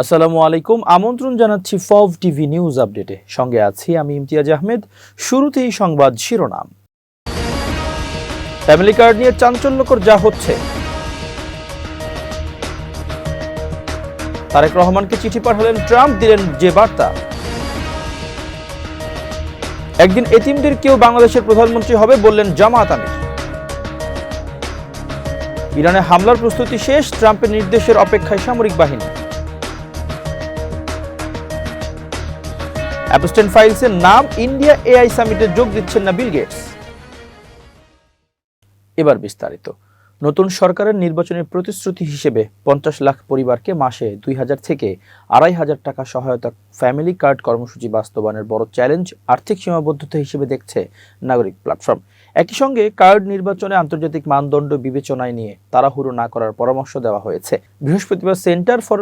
আসসালামু আলাইকুম। আমন্ত্রণ জানাচ্ছি ফভ টিভি নিউজ আপডেটে। সঙ্গে আছি আমি ইমতিয়াজ আহমেদ। শুরুতেই সংবাদ শিরোনাম। ফ্যামিলি কার্ড নিয়ে চাঞ্চল্যকর যা হচ্ছে। তারেক রহমানকে চিঠি পাঠালেন ট্রাম্প, দিলেন যে বার্তা। একদিন এতিমদের কেউ বাংলাদেশের প্রধানমন্ত্রী হবে বললেন জামায়াত আমির। ইরানে হামলার প্রস্তুতি শেষ, ট্রাম্পের নির্দেশের অপেক্ষায় সামরিক বাহিনী। অ্যাপস্টেন ফাইলসের নাম ইন্ডিয়া এআই সামিটে যোগ দিচ্ছেন না বিল গেটস। এবার বিস্তারিত। নতুন সরকারের নির্বাচনের প্রতিশ্রুতি হিসেবে 50 লাখ পরিবারকে মাসে 2000 থেকে 2500 টাকা সহায়তা ফ্যামিলি কার্ড কর্মসূচি বাস্তবায়নের বড় চ্যালেঞ্জ আর্থিক সীমাবদ্ধতা হিসেবে দেখছে নাগরিক প্ল্যাটফর্ম। একই সঙ্গে কার্ড নির্বাচনে আন্তর্জাতিক মানদণ্ড বিবেচনায় নিয়ে তাড়াহুড়ো না করার পরামর্শ দেওয়া হয়েছে। বৃহস্পতিবার সেন্টার ফর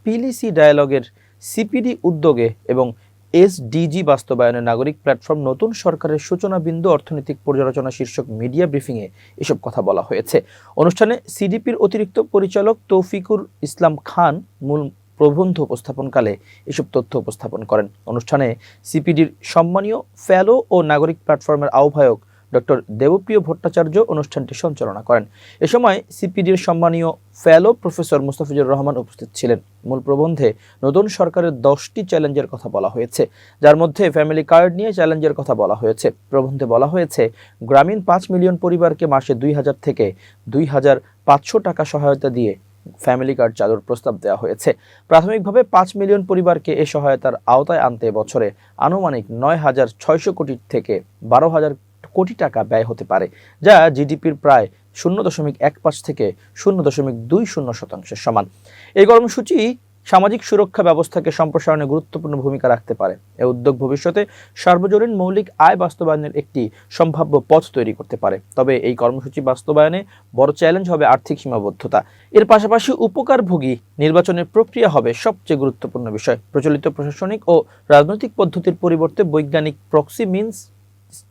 পিলিসি ডায়ালগের সিপিডি উদ্যোগে এবং এসডিজি বাস্তবায়নে নাগরিক প্ল্যাটফর্ম নতুন সরকারের সূচনা বিন্দু অর্থনৈতিক পর্যালোচনা শীর্ষক মিডিয়া ব্রিফিংয়ে এসব কথা বলা হয়েছে। অনুষ্ঠানে সিডিপির অতিরিক্ত পরিচালক তৌফিকুর ইসলাম খান মূল প্রবন্ধ উপস্থাপনকালে এসব তথ্য উপস্থাপন করেন। অনুষ্ঠানে সিপিডির সম্মানীয় ফেলো ও নাগরিক প্ল্যাটফর্মের আহ্বায়ক ডক্টর দেবপ্রিয় ভট্টাচার্য অনুষ্ঠানটি সঞ্চালনা করেন। এ সময় সিপিডির সম্মানীয় ফেলো প্রফেসর মুস্তাফিজুর রহমান উপস্থিত ছিলেন। মূল প্রবন্ধে নতুন সরকারের 10টি চ্যালেঞ্জের কথা বলা হয়েছে, যার মধ্যে ফ্যামিলি কার্ড নিয়ে চ্যালেঞ্জের কথা বলা হয়েছে। প্রবন্ধে বলা হয়েছে, গ্রামীণ 5 মিলিয়ন পরিবারকে মাসে 2000 থেকে 2500 টাকা সহায়তা দিয়ে ফ্যামিলি কার্ড চালুর প্রস্তাব দেওয়া হয়েছে। প্রাথমিকভাবে 5 মিলিয়ন পরিবারকে এ সহায়তার আওতায় আনতে বছরে আনুমানিক 9,600 কোটি থেকে 12,000 কোটি টাকা ব্যয় হতে পারে, যা জিডিপির প্রায় 0.15 থেকে 0.20% সমান। এই কর্মসূচি সামাজিক সুরক্ষা ব্যবস্থাকে সম্প্রসারণে গুরুত্বপূর্ণ ভূমিকা রাখতে পারে। এই উদ্যোগ ভবিষ্যতে সার্বজনীন মৌলিক আয় বাস্তবায়নের একটি সম্ভাব্য পথ তৈরি করতে পারে। তবে এই কর্মসূচি বাস্তবায়নে বড় চ্যালেঞ্জ হবে আর্থিক সীমাবদ্ধতা। এর পাশাপাশি উপকারভোগী নির্বাচনের প্রক্রিয়া হবে সবচেয়ে গুরুত্বপূর্ণ বিষয়। প্রচলিত প্রশাসনিক ও রাজনৈতিক পদ্ধতির পরিবর্তে বৈজ্ঞানিক প্রক্সি মিনস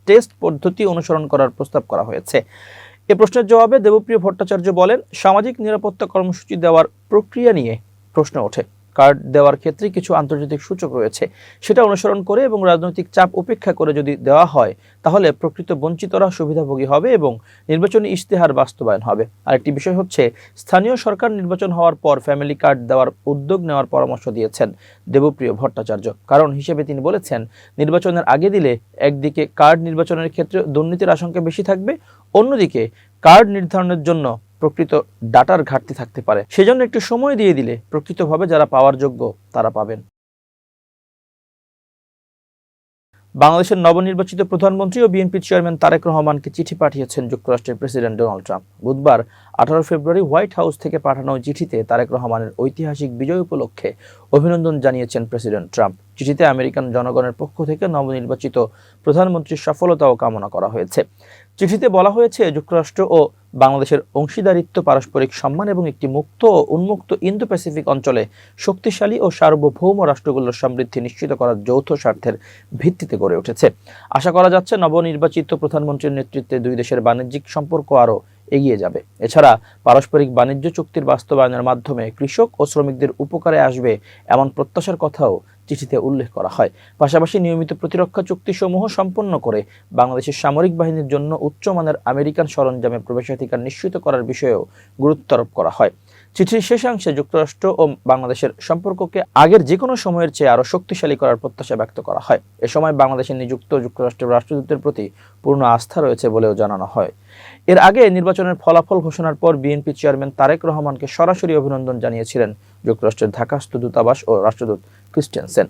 টেস্ট পদ্ধতি অনুসরণ করার প্রস্তাব করা হয়েছে। এ প্রশ্নের জবাবে দেবপ্রিয় ভট্টাচার্য বলেন, সামাজিক নিরাপত্তা কর্মসূচি দেওয়ার প্রক্রিয়া নিয়ে প্রশ্ন ওঠে। কার্ড দেওয়ার ক্ষেত্রে কিছু আন্তর্জাতিক সূচক রয়েছে, সেটা অনুসরণ করে এবং রাজনৈতিক চাপ উপেক্ষা করে যদি দেওয়া হয়, তাহলে প্রকৃত বঞ্চিতরা সুবিধাভোগী হবে এবং নির্বাচনী ইশতেহার বাস্তবায়ন হবে। আরেকটি বিষয় হচ্ছে, স্থানীয় সরকার নির্বাচন হওয়ার পর ফ্যামিলি কার্ড দেওয়ার উদ্যোগ নেওয়ার পরামর্শ দিয়েছেন দেবপ্রিয় ভট্টাচার্য। কারণ হিসেবে তিনি বলেছেন, নির্বাচনের আগে দিলে একদিকে কার্ড নির্বাচনের ক্ষেত্রে দুর্নীতির আশঙ্কা বেশি থাকবে, অন্যদিকে কার্ড নির্ধারণের জন্য প্রকৃত ডাটার ঘাটতি থাকতে পারে। সেজন্য একটু সময় দিয়ে দিলে প্রকৃতভাবে যারা পাওয়ার যোগ্য তারা পাবেন। বাংলাদেশের নবনির্বাচিত প্রধানমন্ত্রী ও বিএনপি চেয়ারম্যান তারেক রহমানকে চিঠি পাঠিয়েছেন যুক্তরাষ্ট্রের প্রেসিডেন্ট ডোনাল্ড ট্রাম্প। বুধবার 18 ফেব্রুয়ারি হোয়াইট হাউস থেকে পাঠানো চিঠিতে তারেক রহমানের ঐতিহাসিক বিজয় উপলক্ষে অভিনন্দন জানিয়েছেন প্রেসিডেন্ট ট্রাম্প। চিঠিতে আমেরিকান জনগণের পক্ষ থেকে নবনির্বাচিত প্রধানমন্ত্রীর সফলতাও কামনা করা হয়েছে। চিঠিতে বলা হয়েছে, যুক্তরাষ্ট্র ও বাংলাদেশের অংশীদারিত্ব পারস্পরিক সম্মান এবং একটি মুক্ত ও উন্মুক্ত ইন্দো প্যাসিফিক অঞ্চলে শক্তিশালী ও সার্বভৌম রাষ্ট্রগুলোর সমৃদ্ধি নিশ্চিত করার যৌথ স্বার্থের ভিত্তিতে গড়ে উঠেছে। আশা করা যাচ্ছে নবনির্বাচিত প্রধানমন্ত্রীর নেতৃত্বে দুই দেশের বাণিজ্যিক সম্পর্ক আরও এগিয়ে যাবে। এছাড়া পারস্পরিক বাণিজ্য চুক্তির বাস্তবায়নের মাধ্যমে কৃষক ও শ্রমিকদের উপকারে আসবে এমন প্রত্যাশার কথাও চিঠিতে উল্লেখ করা হয়। পাশাপাশি নিয়মিত প্রতিরক্ষা চুক্তিসমূহ সম্পন্ন করে বাংলাদেশের সামরিক বাহিনীর জন্য উচ্চমানের আমেরিকান সরঞ্জামে প্রবেশাধিকার নিশ্চিত করার বিষয়েও গুরুত্ব আরোপ করা হয়। চিঠির শেষাংশে যুক্তরাষ্ট্র ও বাংলাদেশের সম্পর্ককে আগের যে কোনো সময়ের চেয়ে আরও শক্তিশালী করার প্রত্যাশা ব্যক্ত করা হয়। এ সময় বাংলাদেশে নিযুক্ত যুক্তরাষ্ট্রের রাষ্ট্রদূতের প্রতি পূর্ণ আস্থা রয়েছে বলেও জানানো হয়। এর আগে নির্বাচনের ফলাফল ঘোষণার পর বিএনপি চেয়ারম্যান তারেক রহমানকে সরাসরি অভিনন্দন জানিয়েছিলেন যুক্তরাষ্ট্রের ঢাকাস্থ দূতাবাস ও রাষ্ট্রদূত ক্রিস্টেনসেন।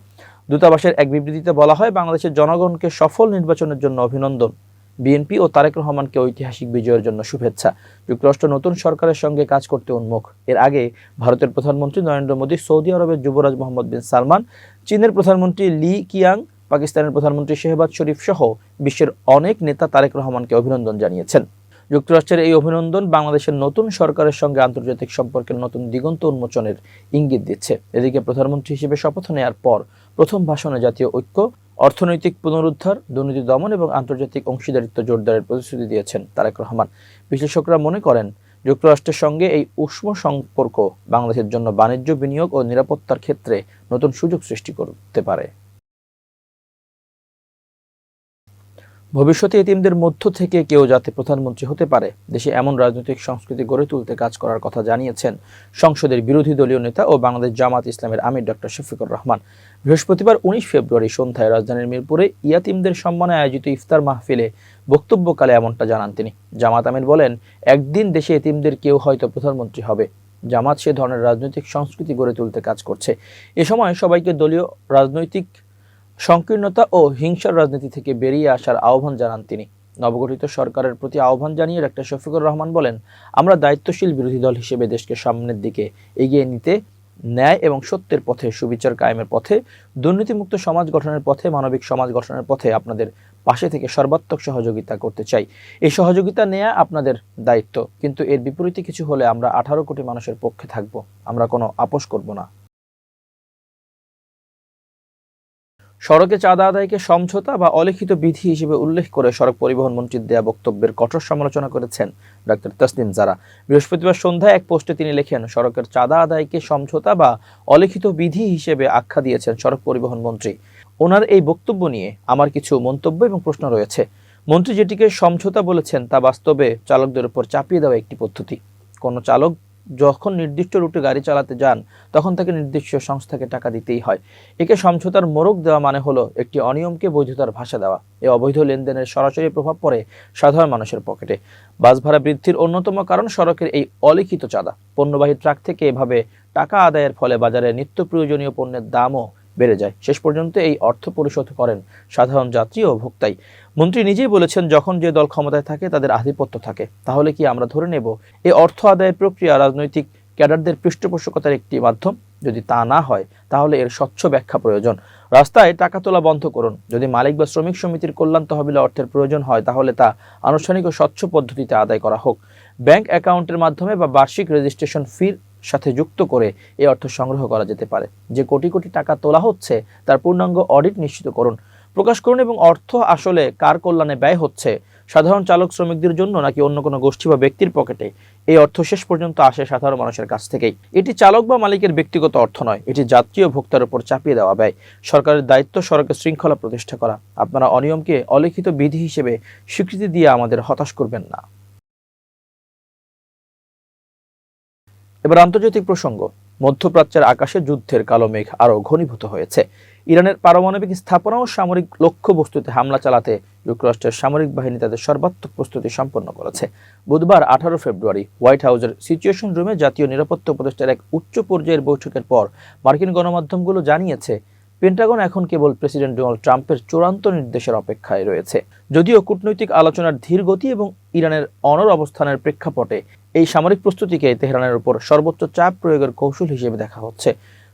দূতাবাসের এক বিবৃতিতে বলা হয়, বাংলাদেশের জনগণকে সফল নির্বাচনের জন্য অভিনন্দন। বিএনপি ও তারেক রহমানকে ঐতিহাসিক বিজয়ের জন্য শুভেচ্ছা। যুক্তরাষ্ট্র নতুন সরকারের সঙ্গে কাজ করতে উন্মুখ। এর আগে ভারতের প্রধানমন্ত্রী নরেন্দ্র মোদী, সৌদি আরবের যুবরাজ মোহাম্মদ বিন সালমান, চীনের প্রধানমন্ত্রী লি কিয়াং, পাকিস্তানের প্রধানমন্ত্রী শেহবাজ শরীফ সহ বিশ্বের অনেক নেতা তারেক রহমানকে অভিনন্দন জানিয়েছেন। যুক্তরাষ্ট্রের এই অভিনন্দন বাংলাদেশের নতুন সরকারের সঙ্গে আন্তর্জাতিক সম্পর্কের নতুন দিগন্ত উন্মোচনের ইঙ্গিত দিচ্ছে। এদিকে প্রধানমন্ত্রী হিসেবে শপথ নেওয়ার পর প্রথম ভাষণে জাতীয় ঐক্য, অর্থনৈতিক পুনরুদ্ধার, দুর্নীতি দমন এবং আন্তর্জাতিক অংশীদারিত্ব জোরদারের প্রতিশ্রুতি দিয়েছেন তারেক রহমান। বিশ্লেষকরা মনে করেন, যুক্তরাষ্ট্রের সঙ্গে এই উষ্ণ সম্পর্ক বাংলাদেশের জন্য বাণিজ্য, বিনিয়োগ ও নিরাপত্তার ক্ষেত্রে নতুন সুযোগ সৃষ্টি করতে পারে। ভবিষ্যতে এতিমদের মধ্য থেকে কেউ যাতে প্রধানমন্ত্রী হতে পারে, দেশে এমন রাজনৈতিক সংস্কৃতি গড়ে তুলতে কাজ করার কথা জানিয়েছেন সংসদের বিরোধী দলীয় নেতা ও বাংলাদেশ জামাত ইসলামের আমির ডক্টর শফিকুর রহমান। বৃহস্পতিবার 19 ফেব্রুয়ারি সন্ধ্যায় রাজধানীর মিরপুরে ইয়াতিমদের সম্মানে আয়োজিত ইফতার মাহফিলে বক্তব্যকালে এমনটা জানান তিনি। জামাত আমির বলেন, একদিন দেশে এতিমদের কেউ হয়তো প্রধানমন্ত্রী হবে। জামাত সে ধরনের রাজনৈতিক সংস্কৃতি গড়ে তুলতে কাজ করছে। এ সময় সবাইকে দলীয় রাজনৈতিক সংকীর্ণতা ও হিংসার রাজনীতি থেকে বেরিয়ে আসার আহ্বান জানান তিনি। নবগঠিত সরকারের প্রতি আহ্বান জানিয়ে ডক্টর শফিকুর রহমান বলেন, আমরা দায়িত্বশীল বিরোধী দল হিসেবে দেশকে সামনের দিকে এগিয়ে নিতে ন্যায় এবং সত্যের পথে, সুবিচার কায়েমের পথে, দুর্নীতিমুক্ত সমাজ গঠনের পথে, মানবিক সমাজ গঠনের পথে আপনাদের পাশে থেকে সর্বাত্মক সহযোগিতা করতে চাই। এই সহযোগিতা নেওয়া আপনাদের দায়িত্ব, কিন্তু এর বিপরীতে কিছু হলে আমরা 18 কোটি মানুষের পক্ষে থাকব। আমরা কোনো আপোষ করব না। সড়কে চাঁদা আদায়কে সমঝোতা বা অলিখিত বিধি হিসেবে উল্লেখ করে সড়ক পরিবহন মন্ত্রীর দেয়া বক্তব্যের কঠোর সমালোচনা করেছেন ডক্টর তাসনিম জারা। বৃহস্পতিবার সন্ধ্যায় এক পোস্টে তিনি লেখেন, সড়কের চাঁদা আদায়কে সমঝোতা বা অলিখিত বিধি হিসেবে আখ্যা দিয়েছেন সড়ক পরিবহন মন্ত্রী। ওনার এই বক্তব্য নিয়ে আমার কিছু মন্তব্য এবং প্রশ্ন রয়েছে। মন্ত্রী যেটিকে সমঝোতা বলেছেন তা বাস্তবে চালকদের উপর চাপিয়ে দেওয়া একটি পদ্ধতি। কোনো চালক যখন নির্দিষ্ট রুটে গাড়ি চালাতে যান তখন তাকে নির্দিষ্ট সংস্থাকে টাকা দিতেই হয়। একে সমঝোতার মোড়ক দেওয়া মানে হলো একটি অনিয়মকে বৈধতার ভাষা দেওয়া। এই অবৈধ লেনদেনের সরাসরি প্রভাব পড়ে সাধারণ মানুষের পকেটে। বাস ভাড়া বৃদ্ধির অন্যতম কারণ সড়কের এই অলিখিত চাঁদা। পণ্যবাহী ট্রাক থেকে এভাবে টাকা আদায়ের ফলে বাজারে নিত্য প্রয়োজনীয় পণ্যের দামও বেড়ে যায়। শেষ পর্যন্ত এই অর্থ পরিশোধ করেন সাধারণ যাত্রী ও ভোক্তাই। মন্ত্রী নিজেই বলেছেন, যখন যে দল ক্ষমতায় থাকে তাদের আধিপত্য থাকে। তাহলে কি আমরা ধরে নেব এই অর্থ আদায়ের প্রক্রিয়া রাজনৈতিক ক্যাডারদের পৃষ্ঠপোষকতার একটি মাধ্যম? যদি তা না হয় তাহলে এর স্বচ্ছ ব্যাখ্যা প্রয়োজন। রাস্তায় টাকা তোলা বন্ধ করুন। যদি মালিক বা শ্রমিক সমিতির কল্যাণ তহবিলে অর্থের প্রয়োজন হয় তাহলে তা আনুষ্ঠানিক ও স্বচ্ছ পদ্ধতিতে আদায় করা হোক। ব্যাংক অ্যাকাউন্টের মাধ্যমে বা বার্ষিক রেজিস্ট্রেশন ফির সাথে যুক্ত করে এই অর্থ সংগ্রহ করা যেতে পারে। যে কোটি কোটি টাকা তোলা হচ্ছে তার পূর্ণাঙ্গ অডিট নিশ্চিত করুন, প্রকাশ করুন এবং অর্থ আসলে কার কল্যাণে ব্যয় হচ্ছে, সাধারণ চালক শ্রমিকদের জন্য নাকি অন্য কোনো গোষ্ঠী বা ব্যক্তির পকেটে, এই অর্থ শেষ পর্যন্ত আসে সাধারণ মানুষের কাছ থেকেই। এটি চালক বা মালিকের ব্যক্তিগত অর্থ নয়, এটি যাত্রী ও ভোক্তার উপর চাপিয়ে দেওয়া ব্যয়। সরকারের দায়িত্ব সড়কে শৃঙ্খলা প্রতিষ্ঠা করা। আপনারা অনিয়মকে অলিখিত বিধি হিসেবে স্বীকৃতি দিয়ে আমাদের হতাশ করবেন না। এবার আন্তর্জাতিক প্রসঙ্গ। মধ্যপ্রাচ্যের আকাশে যুদ্ধের কালো মেঘ আরও ঘনীভূত হয়েছে। ইরানের পারমাণবিক স্থাপনা ও সামরিক লক্ষ্যবস্তুতে হামলা চালাতে যুক্তরাষ্ট্রের সামরিক বাহিনী তাদের সর্বাত্মক প্রস্তুতি সম্পন্ন করেছে। বুধবার 18 ফেব্রুয়ারি হোয়াইট হাউসের সিচুয়েশন রুমে জাতীয় নিরাপত্তা উপদেষ্টার এক উচ্চ পর্যায়ের বৈঠকের পর মার্কিন গণমাধ্যমগুলো জানিয়েছে, পেন্টাগন এখন কেবল প্রেসিডেন্ট ডোনাল্ড ট্রাম্পের চূড়ান্ত নির্দেশের অপেক্ষায় রয়েছে। যদিও কূটনৈতিক আলোচনার ধীর গতি এবং ইরানের অনড় অবস্থানের প্রেক্ষাপটে এই সামরিক প্রস্তুতিকে তেহরানের উপর সর্বোচ্চ চাপ প্রয়োগের কৌশল হিসেবে দেখা হচ্ছে।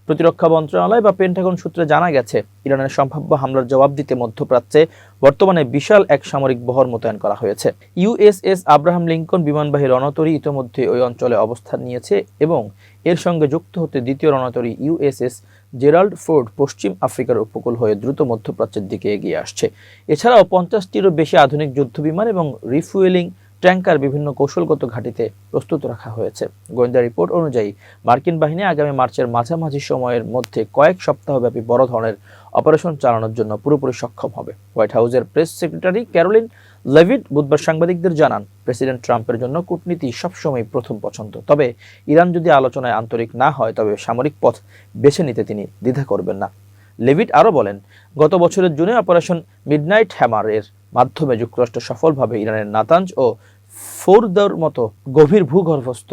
প্রতিরক্ষা মন্ত্রণালয় বা পেন্টাগন সূত্রে জানা গেছে, ইরানের সম্ভাব্য হামলার জবাব দিতে মধ্যপ্রাচ্যে বর্তমানে বিশাল এক সামরিক বহর মোতায়েন করা হয়েছে। ইউএসএস আব্রাহাম লিঙ্কন বিমানবাহী রণতরী ইতিমধ্যে ওই অঞ্চলে অবস্থান নিয়েছে এবং এর সঙ্গে যুক্ত হতে দ্বিতীয় রণতরী ইউএসএস জেরাল্ড ফোর্ড পশ্চিম আফ্রিকার উপকূল হয়ে দ্রুত মধ্যপ্রাচ্যের দিকে এগিয়ে আসছে। এছাড়াও 50টিরও বেশি আধুনিক যুদ্ধবিমান এবং রিফুয়েলিং ট্যাঙ্কার বিভিন্ন কৌশলগত ঘাঁটিতে প্রস্তুত রাখা হয়েছে। গোয়েন্দা রিপোর্ট অনুযায়ী মার্কিন বাহিনী আগামী মার্চের মাঝামাঝি সময়ের মধ্যে কয়েক সপ্তাহব্যাপী বড় ধরনের অপারেশন চালানোর জন্য পুরোপুরি সক্ষম হবে। হোয়াইট হাউসের প্রেস সেক্রেটারি ক্যারোলিন লেভিট বুধবার সাংবাদিকদের জানান, প্রেসিডেন্ট ট্রাম্পের জন্য কূটনীতি সবসময় প্রথম পছন্দ। তবে ইরান যদি আলোচনায় আন্তরিক না হয় তবে সামরিক পথ বেছে নিতে তিনি দ্বিধা করবেন না। লেভিট আরও বলেন, গত বছরের জুনে অপারেশন মিডনাইট হ্যামার এর মাধ্যমে যুক্তরাষ্ট্র সফলভাবে ইরানের নাতাঞ্জ ও ফোরদর মতো গভীর ভূগর্ভস্থ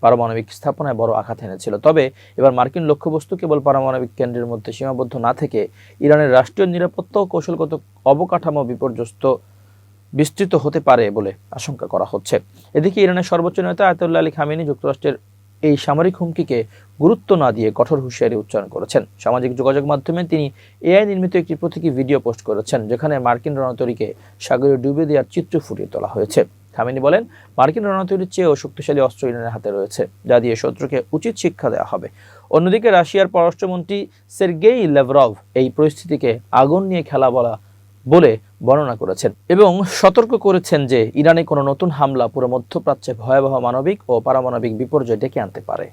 পারমাণবিক স্থাপনায় বড় আঘাত এনেছিল। তবে এবার মার্কিন লক্ষ্যবস্তু কেবল পারমাণবিক কেন্দ্রের মধ্যে সীমাবদ্ধ না থেকে ইরানের রাষ্ট্রীয় নিরাপত্তা ও কৌশলগত অবকাঠামো বিপর্যস্ত বিস্তৃত হতে পারে বলে আশঙ্কা করা হচ্ছে। এদিকে ইরানের সর্বোচ্চ নেতা আয়াতুল্লাহ আলী খামেনি যুক্তরাষ্ট্রের এই সামরিক হুমকিকে গুরুত্ব না দিয়ে কঠোর হুঁশিয়ারি উচ্চারণ করেছেন। সামাজিক যোগাযোগ মাধ্যমে তিনি এআই নির্মিত একটি প্রতীকী ভিডিও পোস্ট করেছেন, যেখানে মার্কিন রণতরীকে সাগরে ডুবে দেওয়ার চিত্র ফুটিয়ে তোলা হয়েছে। খামেনি বলেন, মার্কিন রণতরীর চেয়েও শক্তিশালী অস্ত্র ইরানের হাতে রয়েছে, যা দিয়ে শত্রুকে উচিত শিক্ষা দেওয়া হবে। অন্যদিকে রাশিয়ার পররাষ্ট্রমন্ত্রী সের্গেই ল্যাভরভ এই পরিস্থিতিকে আগুন নিয়ে খেলা বলে বর্ণনা করেছেন এবং সতর্ক করেছেন যে ইরানে কোনো নতুন হামলা পুরো মধ্যপ্রাচ্যে ভয়াবহ মানবিক ও পারমাণবিক বিপর্যয় ডেকে আনতে পারে।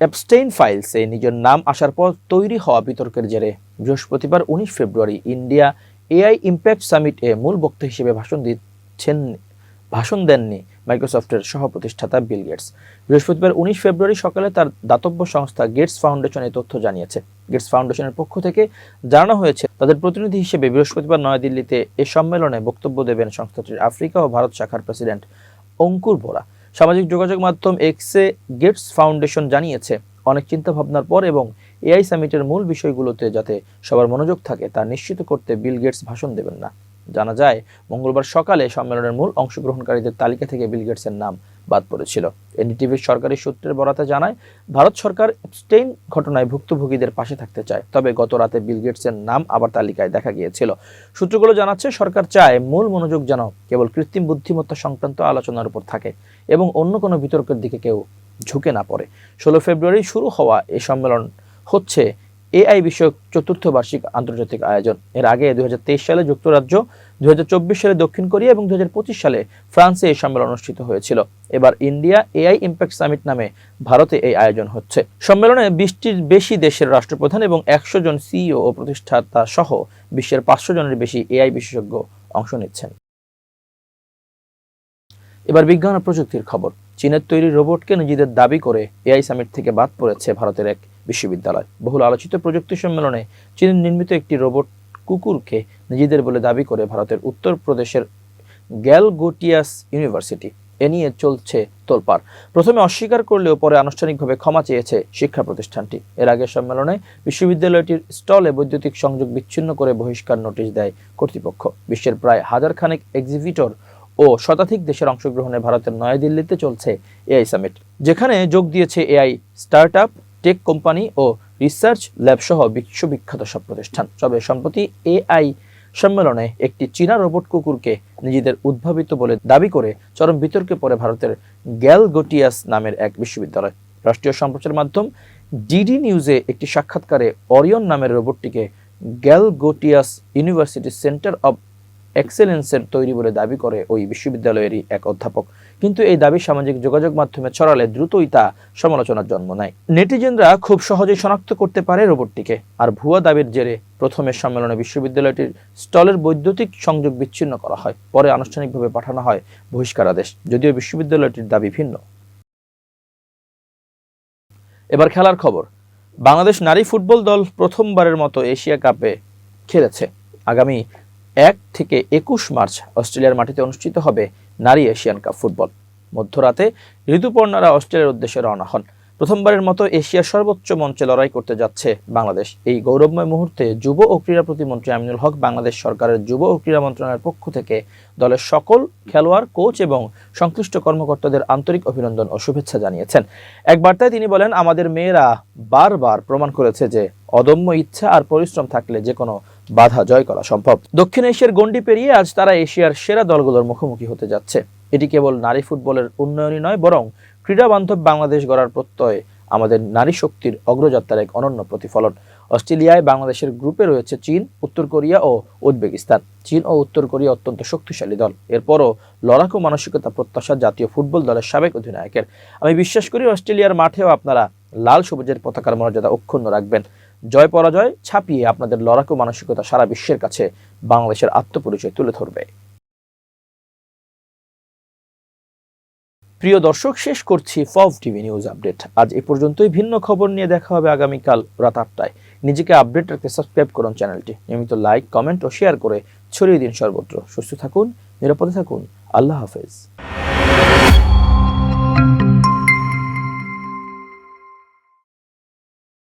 এপস্টেইন ফাইলসে নিজের নাম আসার পর তৈরি হওয়া বিতর্কের জেরে বৃহস্পতিবার 19 ফেব্রুয়ারি ইন্ডিয়া এআই ইম্প্যাক্ট সামিটে মূল বক্তা হিসেবে ভাষণ দেননি মাইক্রোসফটের সহ-প্রতিষ্ঠাতা বিল গেটস। বৃহস্পতিবার 19 ফেব্রুয়ারি সকালে তার দাতব্য সংস্থা গেটস ফাউন্ডেশন এই তথ্য জানিয়েছে। গেটস ফাউন্ডেশনের পক্ষ থেকে জানানো হয়েছে তাদের প্রতিনিধি হিসেবে বৃহস্পতিবার নয়াদিল্লিতে এ সম্মেলনে বক্তব্য দেবেন সংস্থাটির আফ্রিকা ও ভারত শাখার প্রেসিডেন্ট অঙ্কুর বোরা। সামাজিক যোগাযোগ মাধ্যম এক্সে গেটস ফাউন্ডেশন জানিয়েছে, অনেক চিন্তা ভাবনার পর এবং এআই সামিটের মূল বিষয়গুলোতে যাতে সবার মনোযোগ থাকে তা নিশ্চিত করতে বিল গেটস ভাষণ দেবেন না। জানা যায় মঙ্গলবার সকালে সম্মেলনের মূল অংশগ্রহণকারীদের তালিকা থেকে বিল গেটসের নাম বাদ পড়েছিল। এনডিটিভির সরকারি সূত্রের বরাতে জানায়, ভারত সরকার এপস্টেইন ঘটনায় ভুক্তভোগীদের পাশে থাকতে চায়, তবে গত রাতে বিল গেটসের নাম আবার তালিকায় দেখা গিয়েছিল। সূত্রগুলো জানাচ্ছে সরকার চায় মূল মনোযোগ যেন কেবল কৃত্রিম বুদ্ধিমত্তা সংক্রান্ত আলোচনার উপর থাকে এবং অন্য কোনো বিতর্কের দিকে কেউ ঝুঁকে না পড়ে। 16 ফেব্রুয়ারি শুরু হওয়া এই সম্মেলন হচ্ছে এআই বিষয়ক চতুর্থ বার্ষিক আন্তর্জাতিক আয়োজন। এর আগে 2023 সালে যুক্তরাজ্য, 2024 সালে দক্ষিণ কোরিয়া এবং 2025 সালে ফ্রান্সে এই সম্মেলন অনুষ্ঠিত হয়েছিল। এবার ইন্ডিয়া এআই ইম্প্যাক্ট সামিট নামে ভারতে এই আয়োজন হচ্ছে। সম্মেলনে 20টির বেশি দেশের রাষ্ট্রপ্রধান এবং 100 জন সিইও ও প্রতিষ্ঠাতা সহ বিশ্বের 500 জনের বেশি এআই বিশেষজ্ঞ অংশ নিচ্ছেন। এবার বিজ্ঞান ও প্রযুক্তির খবর। চীনের তৈরি রোবটকে নিজেদের দাবি করে এআই সামিট থেকে বাদ পড়েছে ভারতের এক বিশ্ববিদ্যালয়। বহুল আলোচিত প্রযুক্তি সম্মেলনে চীনের নির্মিত একটি রোবট কুকুরকে নিজেদের বলে দাবি করে ভারতের উত্তরপ্রদেশের গ্যালগোটিয়াস ইউনিভার্সিটি। এ নিয়ে চলছে তোলপাড়। প্রথমে অস্বীকার করলেও পরে আনুষ্ঠানিকভাবে ক্ষমা চেয়েছে শিক্ষা প্রতিষ্ঠানটি। এর আগে সম্মেলনে বিশ্ববিদ্যালয়টির স্টলে বৈদ্যুতিক সংযোগ বিচ্ছিন্ন করে বহিষ্কার নোটিশ দেয় কর্তৃপক্ষ। বিশ্বের প্রায় 1000 খানেক এক্সিবিটর ও শতাধিক দেশের অংশগ্রহণে ভারতের নয়াদিল্লিতে চলছে এআই সামিট, যেখানে যোগ দিয়েছে এআই স্টার্টআপ, টেক কোম্পানি ও রিসার্চ ল্যাব সহ বিশ্ববিখ্যাত সব প্রতিষ্ঠান। তবে সম্প্রতি এআই সম্মেলনে একটি চীনা রোবট কুকুরকে নিজেদের উদ্ভাবিত বলে দাবি করে চরম বিতর্কে পড়ে ভারতের গ্যালগোটিয়াস নামের এক বিশ্ববিদ্যালয়। রাষ্ট্রীয় সম্প্রচার মাধ্যম ডিডি নিউজে একটি সাক্ষাৎকারে অরিয়ন নামের রোবটটিকে গ্যালগোটিয়াস ইউনিভার্সিটি সেন্টার অব এক্সেলেন্সের তৈরি বলে দাবি করে ওই বিশ্ববিদ্যালয়েরই এক অধ্যাপক। কিন্তু এই দাবি সামাজিক যোগাযোগ মাধ্যমে ছড়ালে দ্রুতই তা সমালোচনার জন্ম নেয়। নেটিজেনরা খুব সহজেই শনাক্ত করতে পারে রোবটটিকে। আর ভুয়া দাবির জেরে প্রথমে সম্মেলনে বিশ্ববিদ্যালয়টির স্টলের বৈদ্যুতিক সংযোগ বিচ্ছিন্ন করা হয়, পরে আনুষ্ঠানিকভাবে পাঠানো হয় বহিষ্কার আদেশ, যদিও বিশ্ববিদ্যালয়টির দাবি ভিন্ন। এবার খেলার খবর। বাংলাদেশ নারী ফুটবল দল প্রথমবারের মতো এশিয়া কাপে খেলেছে। আগামী 1 থেকে 21 মার্চ অস্ট্রেলিয়ার মাটিতে অনুষ্ঠিত হবে নারী এশিয়ান কাপ ফুটবল। মধ্যরাতে ঋতুপর্ণারা অস্ট্রেলিয়ার উদ্দেশ্যে রওনা হন। প্রথমবারের মতো এশিয়ার সর্বোচ্চ মঞ্চে লড়াই করতে যাচ্ছে বাংলাদেশ। এই গৌরবময় মুহূর্তে যুব ও ক্রীড়া প্রতিমন্ত্রী আমিনুল হক বাংলাদেশ সরকারের যুব ও ক্রীড়া মন্ত্রণালয়ের পক্ষ থেকে দলের সকল খেলোয়াড়, কোচ এবং সংশ্লিষ্ট কর্মকর্তাদের আন্তরিক অভিনন্দন ও শুভেচ্ছা জানিয়েছেন। এক বার্তায় তিনি বলেন, আমাদের মেয়েরা বারবার প্রমাণ করেছে যে অদম্য ইচ্ছা আর পরিশ্রম থাকলে যে কোনো বাধা জয় করা সম্ভব। দক্ষিণ এশিয়ার গণ্ডি পেরিয়ে আজ তারা এশিয়ার সেরা দলগুলোর মুখোমুখি হতে যাচ্ছে। এটি কেবল নারী ফুটবলের উন্নয়নই নয়, বরং ক্রীড়া বান্ধব বাংলাদেশ গড়ার প্রত্যয়ে আমাদের নারী শক্তির অগ্রযাত্রার এক অনন্য প্রতিফলন। অস্ট্রেলিয়ায় বাংলাদেশের গ্রুপে রয়েছে চীন, উত্তর কোরিয়া ও উজবেকিস্তান। চীন ও উত্তর কোরিয়া অত্যন্ত শক্তিশালী দল। এরপরও লড়াকু মানসিকতা প্রত্যাশা জাতীয় ফুটবল দলের সাবেক অধিনায়কের। আমি বিশ্বাস করি অস্ট্রেলিয়ার মাঠেও আপনারা লাল সবুজের পতাকার মর্যাদা অক্ষুণ্ণ রাখবেন। জয় পরাজয় ছাপিয়ে আপনাদের লড়াকু মানসিকতা সারা বিশ্বের কাছে বাংলাদেশের আত্মপরিচয় তুলে ধরবে। প্রিয় দর্শক, শেষ করছি ফব টিভি নিউজ আপডেট। আজ এ পর্যন্তই। ভিন্ন খবর নিয়ে দেখা হবে আগামীকাল রাত 8টায়। নিজেকে আপডেট রাখতে সাবস্ক্রাইব করুন চ্যানেলটি। নিয়মিত লাইক, কমেন্ট ও শেয়ার করে ছড়িয়ে দিন সর্বত্র। সুস্থ থাকুন, নিরাপদে থাকুন। আল্লাহ হাফেজ।